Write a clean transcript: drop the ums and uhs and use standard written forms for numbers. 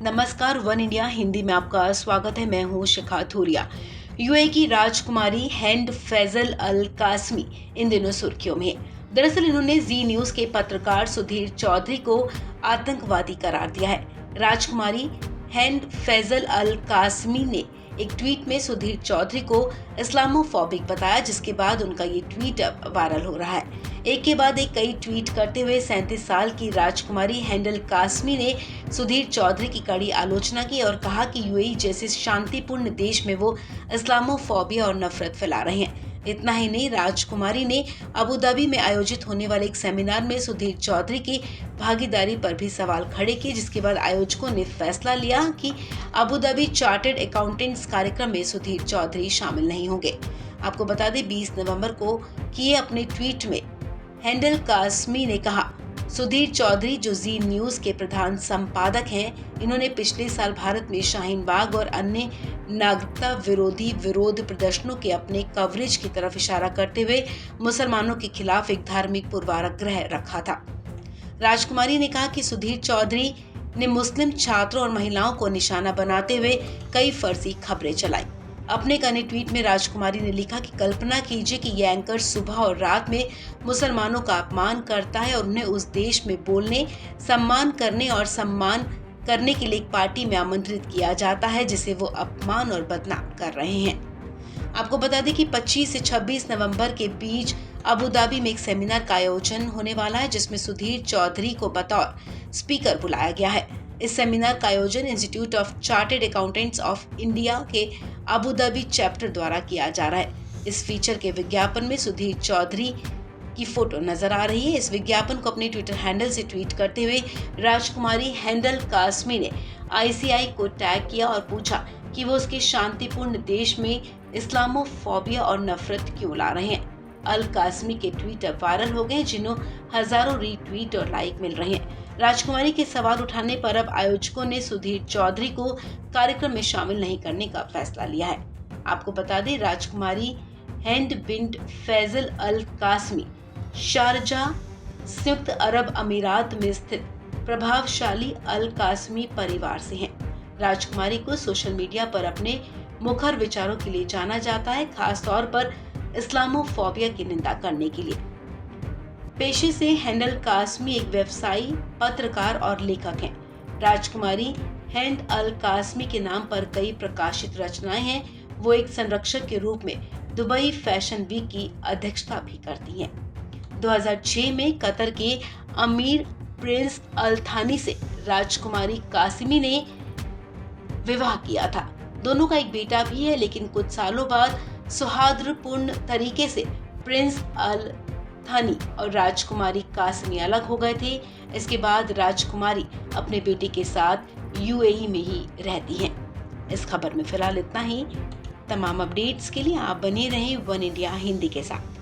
नमस्कार, one India Hindi में आपका स्वागत है। मैं हूं शिखा थूरिया। यूएई की राजकुमारी हिंद फैजल अल कासमी इन दिनों सुर्खियों में है। दरअसल इन्होंने जी न्यूज के पत्रकार सुधीर चौधरी को आतंकवादी करार दिया है। राजकुमारी हिंद फैजल अल कासमी ने एक ट्वीट में सुधीर चौधरी को इस्लामोफोबिक बताया, जिसके बाद उनका ये ट्वीट अब वायरल हो रहा है। एक के बाद एक कई ट्वीट करते हुए 37 साल की राजकुमारी हिंद अल कासमी ने सुधीर चौधरी की कड़ी आलोचना की और कहा कि यूएई जैसे शांतिपूर्ण देश में वो इस्लामोफोबिया और नफरत फैला रहे हैं। इतना ही नहीं, राजकुमारी ने अबू धाबी में आयोजित होने वाले एक सेमिनार में सुधीर चौधरी की भागीदारी पर भी सवाल खड़े किए, जिसके बाद आयोजकों ने फैसला लिया कि अबू धाबी चार्टर्ड अकाउंटेंट्स कार्यक्रम में सुधीर चौधरी शामिल नहीं होंगे। आपको बता दें, 20 नवंबर को किए अपने ट्वीट में हिंद अल कासमी ने कहा, सुधीर चौधरी जो जी न्यूज के प्रधान संपादक हैं, इन्होंने पिछले साल भारत में शाहीन बाग और अन्य नागरिकता विरोधी विरोध प्रदर्शनों के अपने कवरेज की तरफ इशारा करते हुए मुसलमानों के खिलाफ एक धार्मिक पूर्वाग्रह रखा था। राजकुमारी ने कहा कि सुधीर चौधरी ने मुस्लिम छात्रों और महिलाओं को निशाना बनाते हुए कई फर्जी खबरें चलाई। अपने एक अन्य ट्वीट में राजकुमारी ने लिखा कि कल्पना कीजिए कि यह एंकर सुबह और रात में मुसलमानों का अपमान करता है और उन्हें उस देश में बोलने, सम्मान करने और सम्मान करने के लिए एक पार्टी में आमंत्रित किया जाता है जिसे वो अपमान और बदनाम कर रहे हैं। आपको बता दें कि 25 से 26 नवंबर के बीच अबू धाबी में एक सेमिनार का आयोजन होने वाला है, जिसमें सुधीर चौधरी को बतौर स्पीकर बुलाया गया है। इस सेमिनार का आयोजन institute of chartered accountants of India के अबू धाबी चैप्टर द्वारा किया जा रहा है। इस फीचर के विज्ञापन में सुधीर चौधरी की फोटो नजर आ रही है। इस विज्ञापन को अपने ट्विटर हैंडल से ट्वीट करते हुए राजकुमारी हिंद अल कासमी ने आईसीआई को टैग किया और पूछा कि वो उसके शांतिपूर्ण देश में इस्लामोफोबिया और नफरत क्यों ला रहे हैं। अल कासमी के ट्वीट अब वायरल हो गए, जिन्हों हजारों रीट्वीट और लाइक मिल रहे हैं। राजकुमारी के सवाल उठाने पर अब आयोजकों ने सुधीर चौधरी को कार्यक्रम में शामिल नहीं करने का फैसला लिया है। आपको बता दें, राजकुमारी हिंद बिन्ट फैजल अल कासमी शारजाह, संयुक्त अरब अमीरात में स्थित प्रभावशाली अल कासमी परिवार से हैं। राजकुमारी को सोशल मीडिया पर अपने मुखर विचारों के लिए जाना जाता है, खास तौर पर इस्लामोफोबिया की निंदा करने के लिए। पेशे से हिंद अल कासमी एक व्यवसायी, पत्रकार और लेखक हैं। राजकुमारी हिंद अल कासमी के नाम पर कई प्रकाशित रचनाएं हैं। वो एक संरक्षक के रूप में दुबई फैशन वीक की अध्यक्षता भी करती हैं। 2006 में कतर के अमीर प्रिंस अल थानी से राजकुमारी कासमी ने विवाह किया था। दोनों का एक बेटा भी है, लेकिन कुछ सालों बाद सौहार्दपूर्ण तरीके से प्रिंस अल थानी और राजकुमारी कासमी अलग हो गए थे। इसके बाद राजकुमारी अपने बेटे के साथ यूएई में ही रहती हैं। इस खबर में फिलहाल इतना ही। तमाम अपडेट्स के लिए आप बने रहें वन इंडिया हिंदी के साथ।